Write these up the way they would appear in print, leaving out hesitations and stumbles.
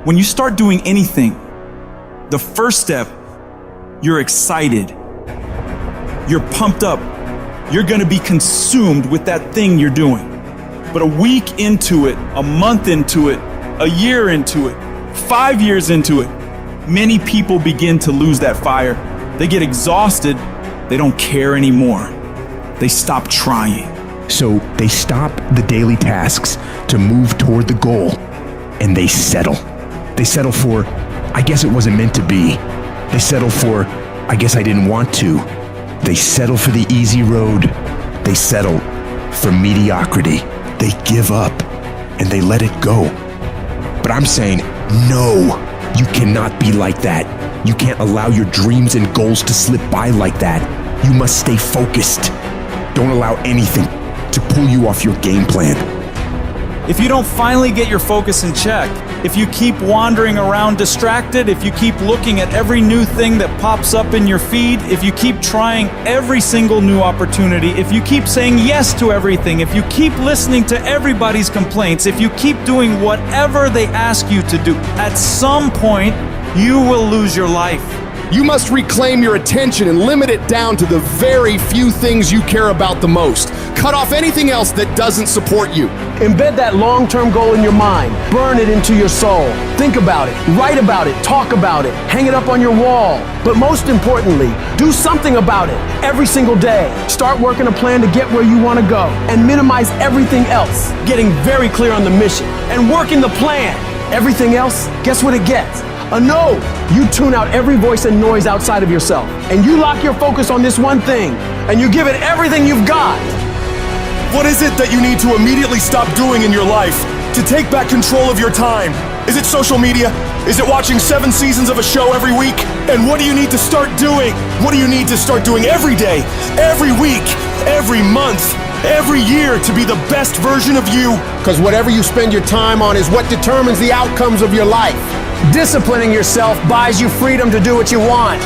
When you start doing anything, the first step, you're excited. You're pumped up. You're gonna be consumed with that thing you're doing. But a week into it, a month into it, a year into it, 5 years into it, many people begin to lose that fire. They get exhausted. They don't care anymore. They stop trying. So they stop the daily tasks to move toward the goal, and they settle. They settle for, I guess it wasn't meant to be. They settle for, I guess I didn't want to. They settle for the easy road. They settle for mediocrity. They give up and they let it go. But I'm saying, no, you cannot be like that. You can't allow your dreams and goals to slip by like that. You must stay focused. Don't allow anything to pull you off your game plan. If you don't finally get your focus in check, if you keep wandering around distracted, if you keep looking at every new thing that pops up in your feed, if you keep trying every single new opportunity, if you keep saying yes to everything, if you keep listening to everybody's complaints, if you keep doing whatever they ask you to do, at some point, you will lose your life. You must reclaim your attention and limit it down to the very few things you care about the most. Cut off anything else that doesn't support you. Embed that long-term goal in your mind. Burn it into your soul. Think about it, write about it, talk about it, hang it up on your wall. But most importantly, do something about it every single day. Start working a plan to get where you want to go and minimize everything else. Getting very clear on the mission and working the plan. Everything else, guess what it gets? A no. You tune out every voice and noise outside of yourself, and you lock your focus on this one thing, and you give it everything you've got. What is it that you need to immediately stop doing in your life to take back control of your time? Is it social media? Is it watching 7 seasons of a show every week? And what do you need to start doing? What do you need to start doing every day, every week, every month, every year to be the best version of you? Because whatever you spend your time on is what determines the outcomes of your life. Disciplining yourself buys you freedom to do what you want.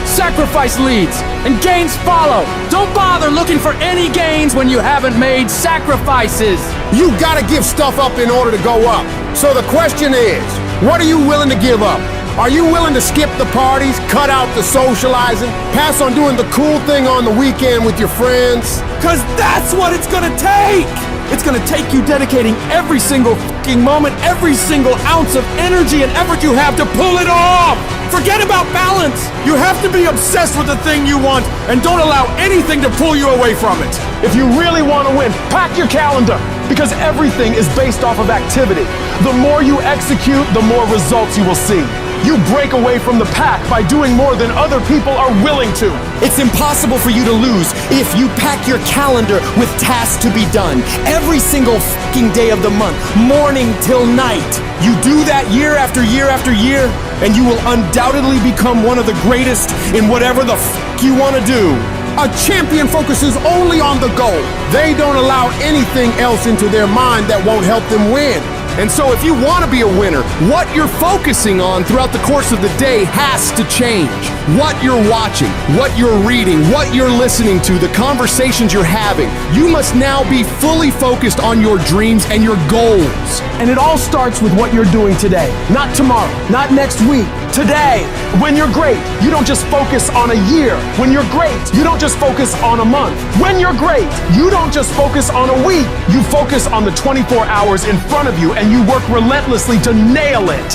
Sacrifice leads and gains follow. Don't bother looking for any gains when you haven't made sacrifices. You gotta give stuff up in order to go up. So the question is, what are you willing to give up? Are you willing to skip the parties, cut out the socializing, pass on doing the cool thing on the weekend with your friends? Because that's what it's gonna take! It's gonna take you dedicating every single fucking moment, every single ounce of energy and effort you have to pull it off! Forget about balance! You have to be obsessed with the thing you want and don't allow anything to pull you away from it. If you really want to win, pack your calendar, because everything is based off of activity. The more you execute, the more results you will see. You break away from the pack by doing more than other people are willing to. It's impossible for you to lose if you pack your calendar with tasks to be done every single fucking day of the month, morning till night. You do that year after year after year, and you will undoubtedly become one of the greatest in whatever the fuck you want to do. A champion focuses only on the goal. They don't allow anything else into their mind that won't help them win. And so if you want to be a winner, what you're focusing on throughout the course of the day has to change. What you're watching, what you're reading, what you're listening to, the conversations you're having. You must now be fully focused on your dreams and your goals. And it all starts with what you're doing today. Not tomorrow, not next week. Today. When you're great, you don't just focus on a year. When you're great, you don't just focus on a month. When you're great, you don't just focus on a week. You focus on the 24 hours in front of you, and you work relentlessly to nail it.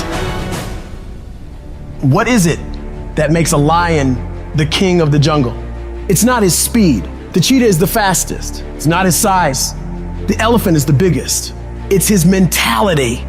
What is it that makes a lion the king of the jungle? It's not his speed. The cheetah is the fastest. It's not his size. The elephant is the biggest. It's his mentality.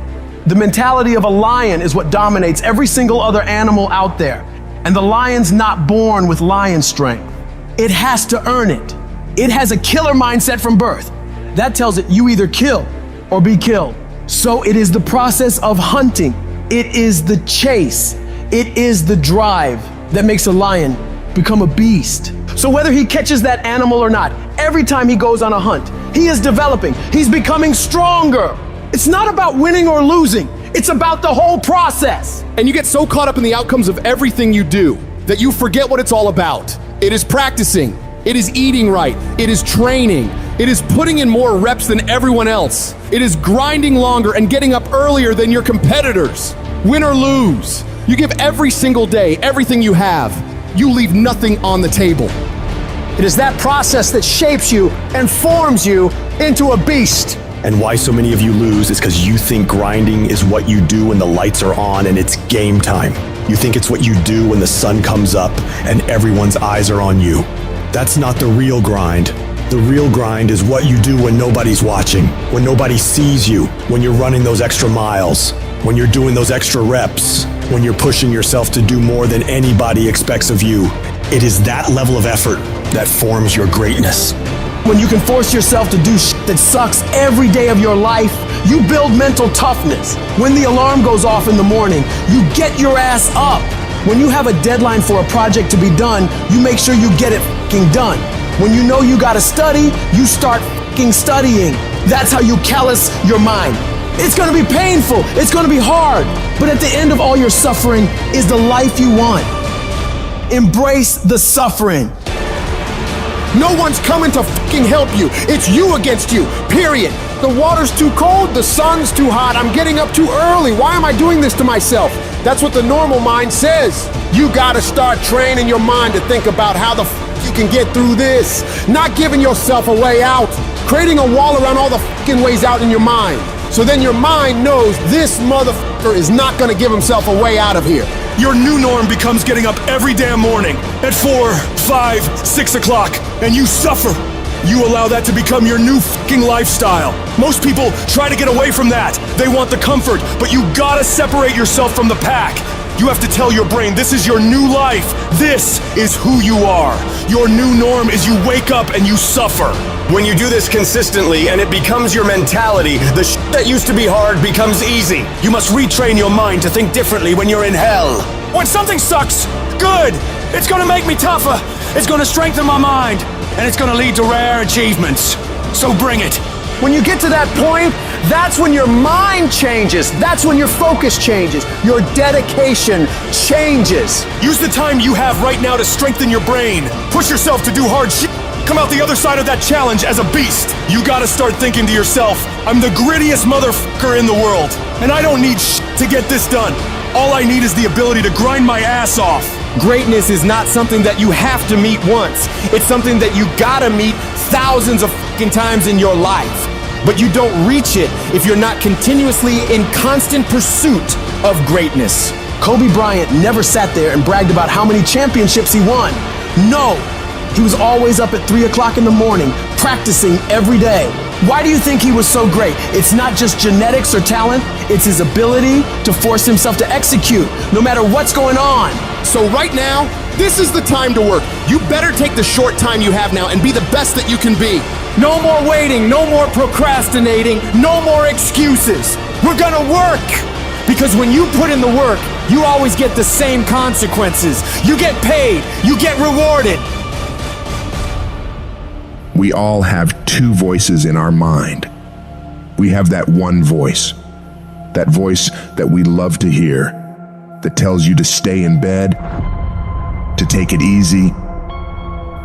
The mentality of a lion is what dominates every single other animal out there. And the lion's not born with lion strength. It has to earn it. It has a killer mindset from birth. That tells it you either kill or be killed. So it is the process of hunting. It is the chase. It is the drive that makes a lion become a beast. So whether he catches that animal or not, every time he goes on a hunt, he is developing. He's becoming stronger. It's not about winning or losing. It's about the whole process. And you get so caught up in the outcomes of everything you do that you forget what it's all about. It is practicing. It is eating right. It is training. It is putting in more reps than everyone else. It is grinding longer and getting up earlier than your competitors. Win or lose, you give every single day everything you have. You leave nothing on the table. It is that process that shapes you and forms you into a beast. And why so many of you lose is because you think grinding is what you do when the lights are on and it's game time. You think it's what you do when the sun comes up and everyone's eyes are on you. That's not the real grind. The real grind is what you do when nobody's watching, when nobody sees you, when you're running those extra miles, when you're doing those extra reps, when you're pushing yourself to do more than anybody expects of you. It is that level of effort that forms your greatness. When you can force yourself to do shit that sucks every day of your life, you build mental toughness. When the alarm goes off in the morning, you get your ass up. When you have a deadline for a project to be done, you make sure you get it fucking done. When you know you gotta study, you start fucking studying. That's how you callous your mind. It's gonna be painful, it's gonna be hard, but at the end of all your suffering is the life you want. Embrace the suffering. No one's coming to fucking help you. It's you against you, period. The water's too cold, the sun's too hot, I'm getting up too early. Why am I doing this to myself? That's what the normal mind says. You gotta start training your mind to think about how the you can get through this. Not giving yourself a way out. Creating a wall around all the fucking ways out in your mind. So then your mind knows this motherfucker is not gonna give himself a way out of here. Your new norm becomes getting up every damn morning at 4, 5, 6 o'clock, and you suffer. You allow that to become your new fucking lifestyle. Most people try to get away from that. They want the comfort, but you gotta separate yourself from the pack. You have to tell your brain, this is your new life. This is who you are. Your new norm is you wake up and you suffer. When you do this consistently and it becomes your mentality, the shit that used to be hard becomes easy. You must retrain your mind to think differently when you're in hell. When something sucks, good. It's gonna make me tougher. It's gonna strengthen my mind. And it's gonna lead to rare achievements. So bring it. When you get to that point, that's when your mind changes. That's when your focus changes. Your dedication changes. Use the time you have right now to strengthen your brain. Push yourself to do hard shit. Come out the other side of that challenge as a beast. You gotta start thinking to yourself, I'm the grittiest motherfucker in the world, and I don't need shit to get this done. All I need is the ability to grind my ass off. Greatness is not something that you have to meet once. It's something that you gotta meet thousands of fucking times in your life. But you don't reach it if you're not continuously in constant pursuit of greatness. Kobe Bryant never sat there and bragged about how many championships he won. No, he was always up at 3 o'clock in the morning, practicing every day. Why do you think he was so great? It's not just genetics or talent, it's his ability to force himself to execute, no matter what's going on. So right now, this is the time to work. You better take the short time you have now and be the best that you can be. No more waiting, no more procrastinating, no more excuses. We're gonna work! Because when you put in the work, you always get the same consequences. You get paid, you get rewarded. We all have two voices in our mind. We have that one voice, that voice that we love to hear, that tells you to stay in bed, to take it easy,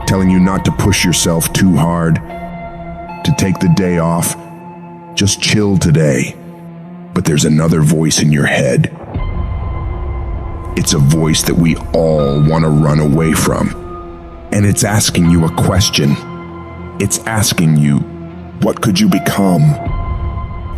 telling you not to push yourself too hard, to take the day off, just chill today. But there's another voice in your head. It's a voice that we all want to run away from. And it's asking you a question. It's asking you, what could you become?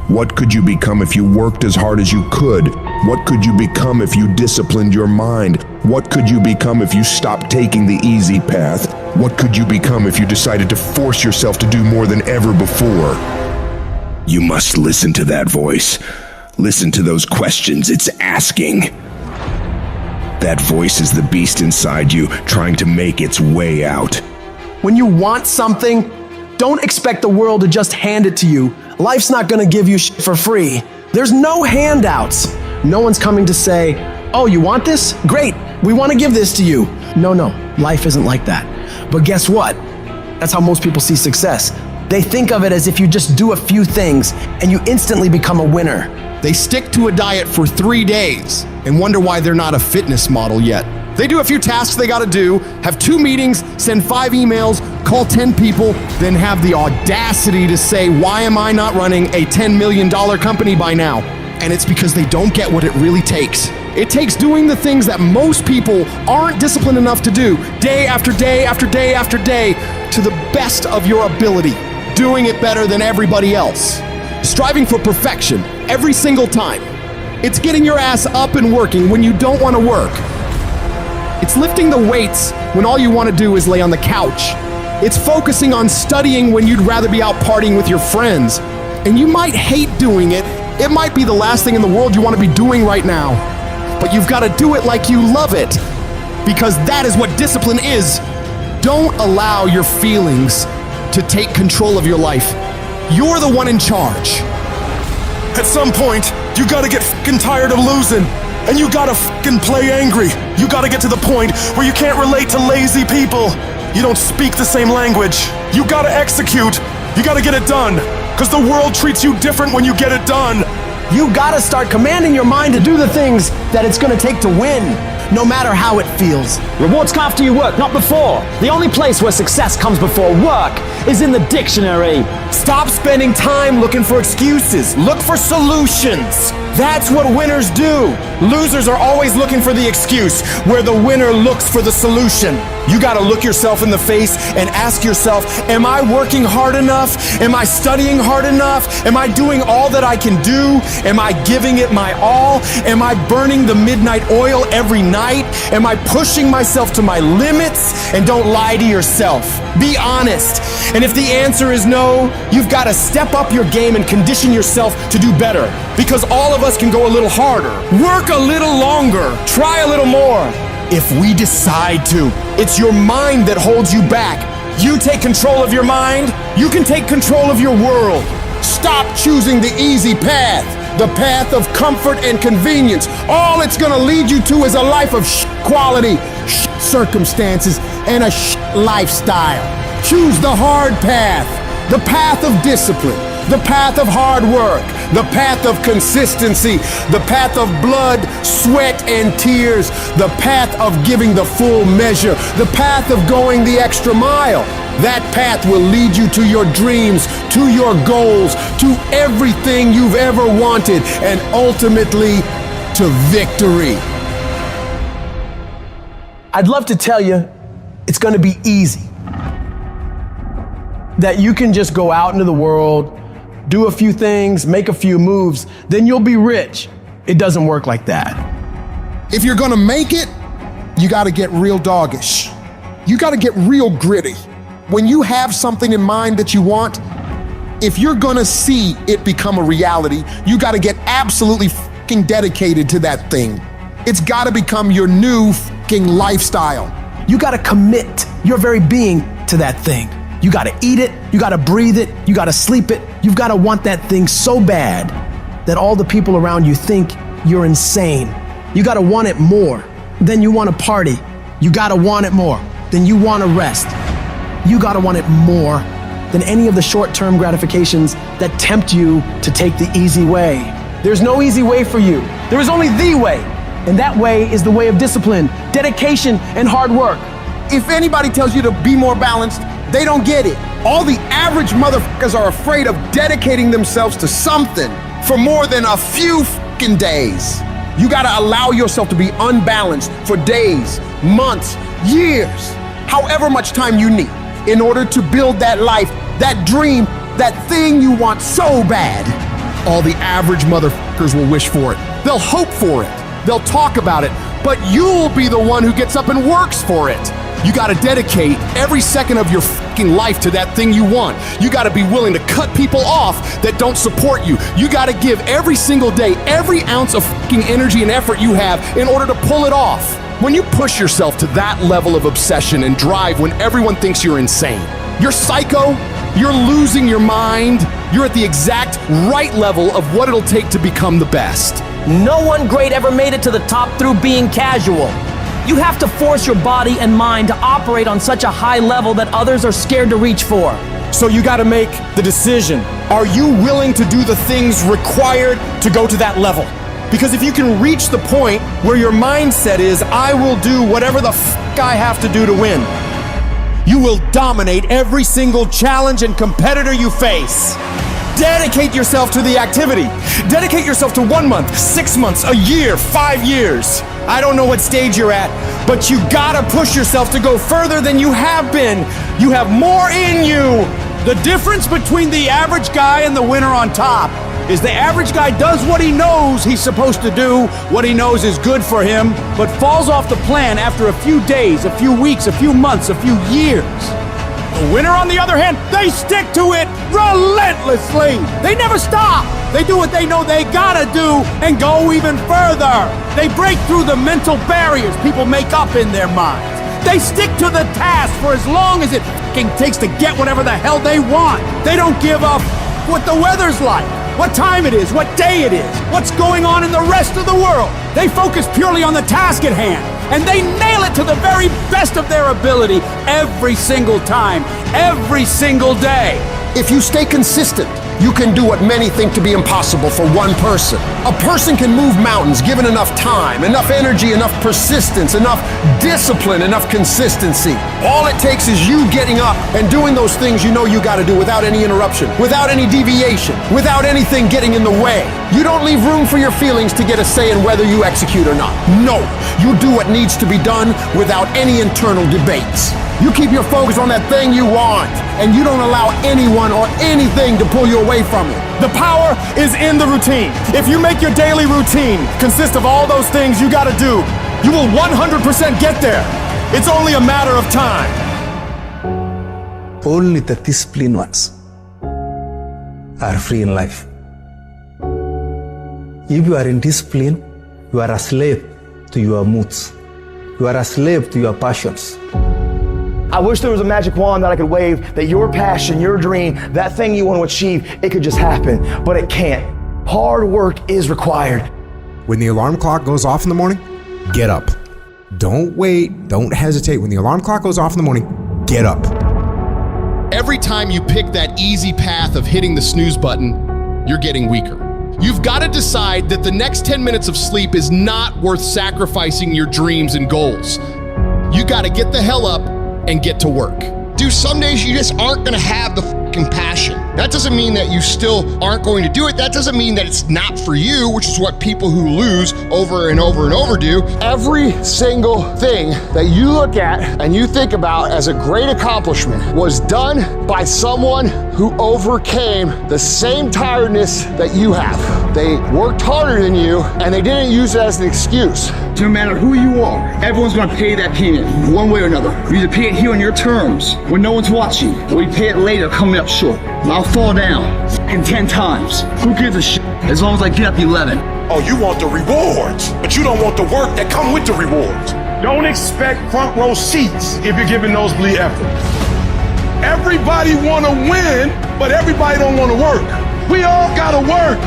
What could you become if you worked as hard as you could? What could you become if you disciplined your mind? What could you become if you stopped taking the easy path? What could you become if you decided to force yourself to do more than ever before? You must listen to that voice. Listen to those questions it's asking. That voice is the beast inside you, trying to make its way out. When you want something, don't expect the world to just hand it to you. Life's not gonna give you shit for free. There's no handouts. No one's coming to say, oh, you want this? Great, we wanna give this to you. No, life isn't like that. But guess what? That's how most people see success. They think of it as if you just do a few things and you instantly become a winner. They stick to a diet for 3 days and wonder why they're not a fitness model yet. They do a few tasks they gotta do, have 2 meetings, send 5 emails, call 10 people, then have the audacity to say, why am I not running a $10 million company by now? And it's because they don't get what it really takes. It takes doing the things that most people aren't disciplined enough to do, day after day after day after day, to the best of your ability, doing it better than everybody else. Striving for perfection every single time. It's getting your ass up and working when you don't want to work. It's lifting the weights when all you want to do is lay on the couch. It's focusing on studying when you'd rather be out partying with your friends. And you might hate doing it. It might be the last thing in the world you want to be doing right now. But you've got to do it like you love it. Because that is what discipline is. Don't allow your feelings to take control of your life. You're the one in charge. At some point, you gotta get fucking tired of losing. And you gotta fucking play angry. You gotta get to the point where you can't relate to lazy people. You don't speak the same language. You gotta execute. You gotta get it done. Cause the world treats you different when you get it done. You gotta start commanding your mind to do the things that it's gonna take to win, no matter how it feels. Rewards come after you work, not before. The only place where success comes before work is in the dictionary. Stop spending time looking for excuses. Look for solutions. That's what winners do. Losers are always looking for the excuse, where the winner looks for the solution. You gotta look yourself in the face and ask yourself, am I working hard enough? Am I studying hard enough? Am I doing all that I can do? Am I giving it my all? Am I burning the midnight oil every night? Am I pushing myself to my limits? And don't lie to yourself. Be honest. And if the answer is no, you've got to step up your game and condition yourself to do better. Because all of us can go a little harder, work a little longer, try a little more. If we decide to, it's your mind that holds you back. You take control of your mind, you can take control of your world. Stop choosing the easy path, the path of comfort and convenience. All it's gonna lead you to is a life of quality, circumstances, and a lifestyle. Choose the hard path, the path of discipline, the path of hard work, the path of consistency, the path of blood, sweat, and tears, the path of giving the full measure, the path of going the extra mile. That path will lead you to your dreams, to your goals, to everything you've ever wanted, and ultimately to victory. I'd love to tell you it's gonna be easy. That you can just go out into the world, do a few things, make a few moves, then you'll be rich. It doesn't work like that. If you're gonna make it, you gotta get real doggish. You gotta get real gritty. When you have something in mind that you want, if you're gonna see it become a reality, you gotta get absolutely fucking dedicated to that thing. It's gotta become your new fucking lifestyle. You gotta commit your very being to that thing. You gotta eat it, you gotta breathe it, you gotta sleep it. You've gotta want that thing so bad that all the people around you think you're insane. You gotta want it more than you wanna party. You gotta want it more than you wanna rest. You gotta want it more than any of the short-term gratifications that tempt you to take the easy way. There's no easy way for you. There is only the way. And that way is the way of discipline, dedication, and hard work. If anybody tells you to be more balanced, they don't get it. All the average motherfuckers are afraid of dedicating themselves to something for more than a few fucking days. You gotta allow yourself to be unbalanced for days, months, years, however much time you need in order to build that life, that dream, that thing you want so bad. All the average motherfuckers will wish for it. They'll hope for it. They'll talk about it, but you'll be the one who gets up and works for it. You gotta dedicate every second of your fucking life to that thing you want. You gotta be willing to cut people off that don't support you. You gotta give every single day, every ounce of fucking energy and effort you have in order to pull it off. When you push yourself to that level of obsession and drive when everyone thinks you're insane, you're psycho, you're losing your mind, you're at the exact right level of what it'll take to become the best. No one great ever made it to the top through being casual. You have to force your body and mind to operate on such a high level that others are scared to reach for. So you gotta make the decision. Are you willing to do the things required to go to that level? Because if you can reach the point where your mindset is, I will do whatever the fuck I have to do to win, You will dominate every single challenge and competitor you face. Dedicate yourself to the activity. Dedicate yourself to 1 month, 6 months, a year, 5 years. I don't know what stage you're at, but you gotta push yourself to go further than you have been. You have more in you. The difference between the average guy and the winner on top is the average guy does what he knows he's supposed to do, what he knows is good for him, but falls off the plan after a few days, a few weeks, a few months, a few years. The winner, on the other hand, they stick to it relentlessly. They never stop. They do what they know they gotta do and go even further. They break through the mental barriers people make up in their minds. They stick to the task for as long as it fucking takes to get whatever the hell they want. They don't give up what the weather's like, what time it is, what day it is, what's going on in the rest of the world. They focus purely on the task at hand, and they nail it to the very best of their ability every single time, every single day. If you stay consistent, you can do what many think to be impossible for one person. A person can move mountains given enough time, enough energy, enough persistence, enough discipline, enough consistency. All it takes is you getting up and doing those things you know you gotta do without any interruption, without any deviation, without anything getting in the way. You don't leave room for your feelings to get a say in whether you execute or not. No, you do what needs to be done without any internal debates. You keep your focus on that thing you want, and you don't allow anyone or anything to pull you away from it. The power is in the routine. If you make your daily routine consist of all those things you gotta do, you will 100% get there. It's only a matter of time. Only the disciplined ones are free in life. If you are in discipline, you are a slave to your moods. You are a slave to your passions. I wish there was a magic wand that I could wave, that your passion, your dream, that thing you want to achieve, it could just happen, but it can't. Hard work is required. When the alarm clock goes off in the morning, get up. Don't wait, don't hesitate. When the alarm clock goes off in the morning, get up. Every time you pick that easy path of hitting the snooze button, you're getting weaker. You've got to decide that the next 10 minutes of sleep is not worth sacrificing your dreams and goals. You got to get the hell up and get to work. Dude, some days you just aren't gonna have the fucking passion. That doesn't mean that you still aren't going to do it. That doesn't mean that it's not for you, which is what people who lose over and over and over do. Every single thing that you look at and you think about as a great accomplishment was done by someone who overcame the same tiredness that you have. They worked harder than you, and they didn't use it as an excuse. No matter who you are, everyone's gonna pay that payment one way or another. You either pay it here on your terms when no one's watching, or you pay it later coming up short. I'll fall down f***ing 10 times. Who gives a shit as long as I get up 11? Oh, you want the rewards, but you don't want the work that come with the rewards. Don't expect front row seats if you're giving nosebleed effort. Everybody wanna win, but everybody don't wanna work. We all gotta work.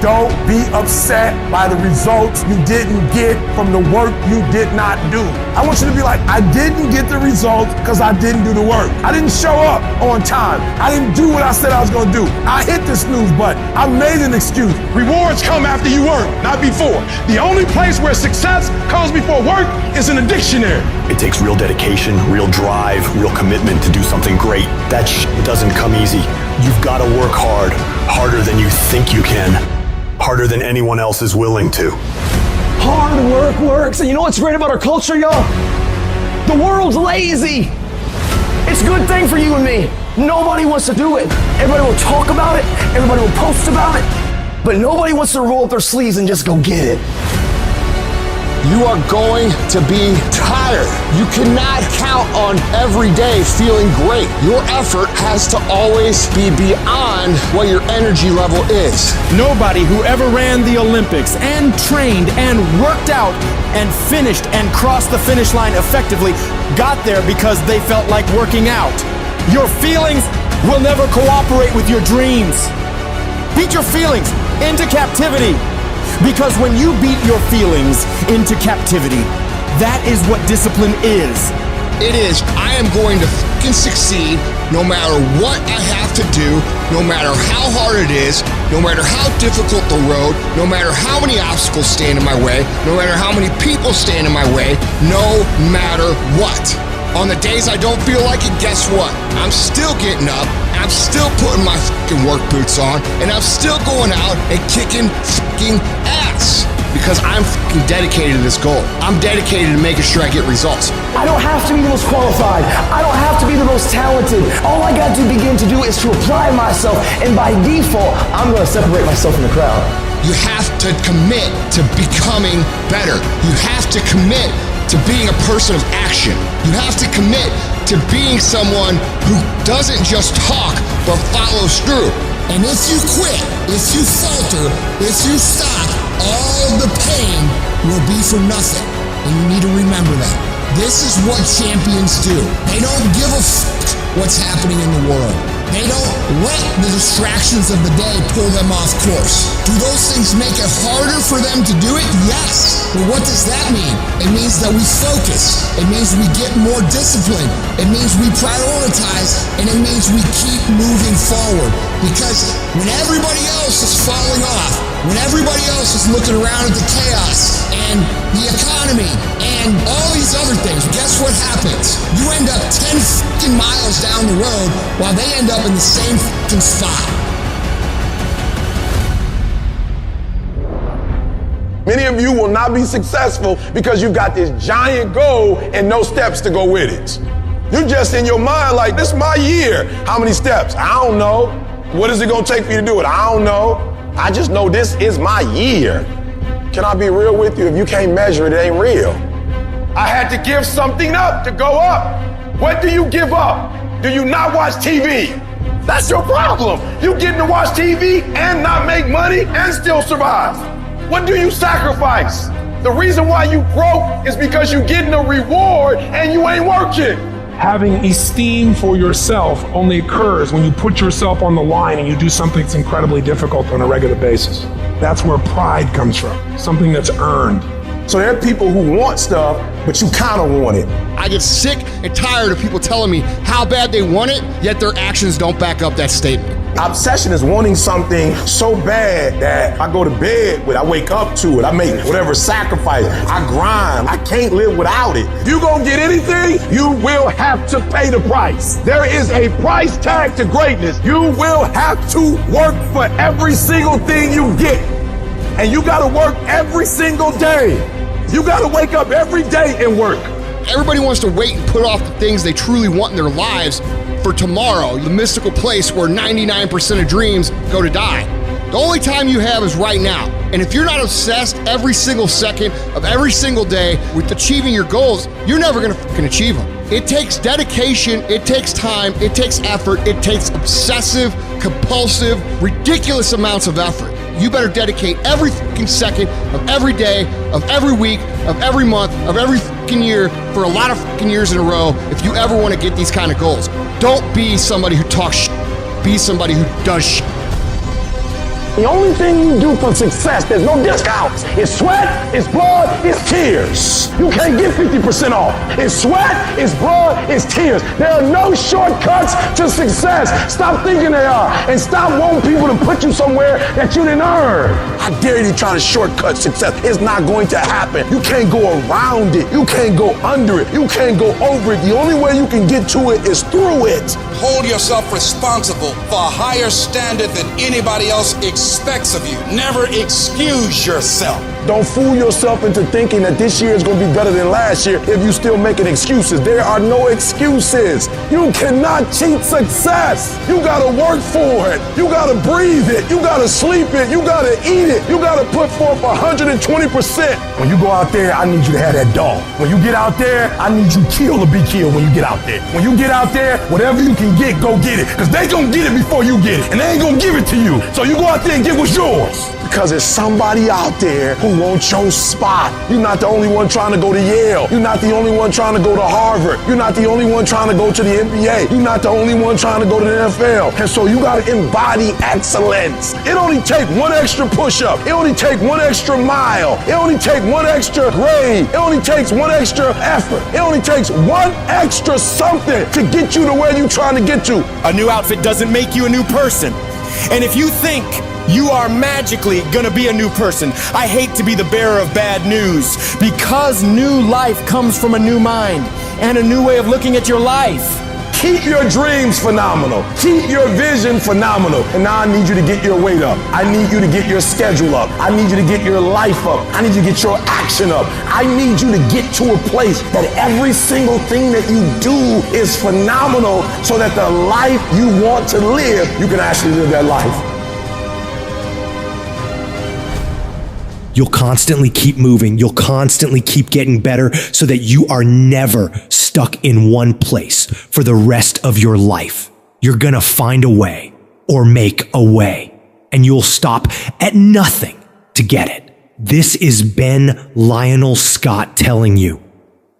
Don't be upset by the results you didn't get from the work you did not do. I want you to be like, I didn't get the results because I didn't do the work. I didn't show up on time. I didn't do what I said I was gonna do. I hit the snooze button. I made an excuse. Rewards come after you work, not before. The only place where success comes before work is in a dictionary. It takes real dedication, real drive, real commitment to do something great. That doesn't come easy. You've got to work hard, harder than you think you can. Harder than anyone else is willing to. Hard work works, and you know what's great about our culture, y'all? The world's lazy. It's a good thing for you and me. Nobody wants to do it. Everybody will talk about it, everybody will post about it, but nobody wants to roll up their sleeves and just go get it. You are going to be tired. You cannot count on every day feeling great. Your effort has to always be beyond what your energy level is. Nobody who ever ran the Olympics and trained and worked out and finished and crossed the finish line effectively got there because they felt like working out. Your feelings will never cooperate with your dreams. Beat your feelings into captivity. Because when you beat your feelings into captivity, that is what discipline is. It is, I am going to fucking succeed no matter what I have to do, no matter how hard it is, no matter how difficult the road, no matter how many obstacles stand in my way, no matter how many people stand in my way, no matter what. On the days I don't feel like it, guess what? I'm still getting up, I'm still putting my fucking work boots on, and I'm still going out and kicking fucking ass. Because I'm fucking dedicated to this goal. I'm dedicated to making sure I get results. I don't have to be the most qualified. I don't have to be the most talented. All I got to begin to do is to apply myself, and by default, I'm going to separate myself from the crowd. You have to commit to becoming better. You have to commit to being a person of action. You have to commit to being someone who doesn't just talk, but follows through. And if you quit, if you falter, if you stop, all the pain will be for nothing. And you need to remember that. This is what champions do. They don't give a fuck what's happening in the world. They don't let the distractions of the day pull them off course. Do those things make it harder for them to do it? Yes. But what does that mean? It means that we focus. It means we get more disciplined. It means we prioritize. And it means we keep moving forward. Because when everybody else is falling off, when everybody else is looking around at the chaos and the economy and all these other things, guess what happens? You end up 10 fucking miles down the road while they end up in the same fucking spot. Many of you will not be successful because you've got this giant goal and no steps to go with it. You're just in your mind like, this is my year. How many steps? I don't know. What is it gonna take for you to do it? I don't know. I just know this is my year. Can I be real with you? If you can't measure it, it ain't real. I had to give something up to go up. What do you give up? Do you not watch TV? That's your problem. You getting to watch TV and not make money and still survive. What do you sacrifice? The reason why you broke is because you getting a reward and you ain't working. Having esteem for yourself only occurs when you put yourself on the line and you do something that's incredibly difficult on a regular basis. That's where pride comes from, something that's earned. So there are people who want stuff, but you kind of want it. I get sick and tired of people telling me how bad they want it, yet their actions don't back up that statement. Obsession is wanting something so bad that I go to bed with, I wake up to it, I make whatever sacrifice, I grind, I can't live without it. If you gonna get anything, you will have to pay the price. There is a price tag to greatness. You will have to work for every single thing you get. And you gotta work every single day. You gotta wake up every day and work. Everybody wants to wait and put off the things they truly want in their lives for tomorrow, the mystical place where 99% of dreams go to die. The only time you have is right now. And if you're not obsessed every single second of every single day with achieving your goals, you're never gonna fucking achieve them. It takes dedication, it takes time, it takes effort, it takes obsessive, compulsive, ridiculous amounts of effort. You better dedicate every fucking second of every day, of every week, of every month, of every fucking year for a lot of fucking years in a row if you ever want to get these kind of goals. Don't be somebody who talks shit. Be somebody who does shit. The only thing you do for success, there's no discounts. It's sweat, it's blood, it's tears. You can't get 50% off. It's sweat, it's blood, it's tears. There are no shortcuts to success. Stop thinking they are, and stop wanting people to put you somewhere that you didn't earn. I dare you to try to shortcut success. It's not going to happen. You can't go around it. You can't go under it. You can't go over it. The only way you can get to it is through it. Hold yourself responsible for a higher standard than anybody else expects of you. Never excuse yourself. Don't fool yourself into thinking that this year is going to be better than last year if you still making excuses. There are no excuses. You cannot cheat success. You got to work for it. You got to breathe it. You got to sleep it. You got to eat it. You got to put forth 120%. When you go out there, I need you to have that dog. When you get out there, I need you kill or be killed when you get out there. When you get out there, whatever you can get, go get it. Because they going to get it before you get it. And they ain't going to give it to you. So you go out there and get what's yours. Because there's somebody out there who wants your spot. You're not the only one trying to go to Yale. You're not the only one trying to go to Harvard. You're not the only one trying to go to the NBA. You're not the only one trying to go to the NFL. And so you got to embody excellence. It only take one extra push-up. It only take one extra mile. It only take one extra grade. It only takes one extra effort. It only takes one extra something to get you to where you're trying to get to. A new outfit doesn't make you a new person. And if you think you are magically gonna be a new person, I hate to be the bearer of bad news, because new life comes from a new mind. and a new way of looking at your life. Keep your dreams phenomenal. Keep your vision phenomenal. And now I need you to get your weight up. I need you to get your schedule up. I need you to get your life up. I need you to get your action up. I need you to get to a place that every single thing that you do is phenomenal so that the life you want to live, you can actually live that life. You'll constantly keep moving. You'll constantly keep getting better so that you are never stuck in one place for the rest of your life. You're gonna find a way or make a way, and you'll stop at nothing to get it. This is Ben Lionel Scott telling you,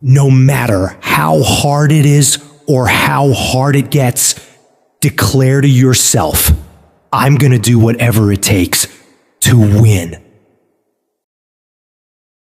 no matter how hard it is or how hard it gets, declare to yourself, I'm gonna do whatever it takes to win.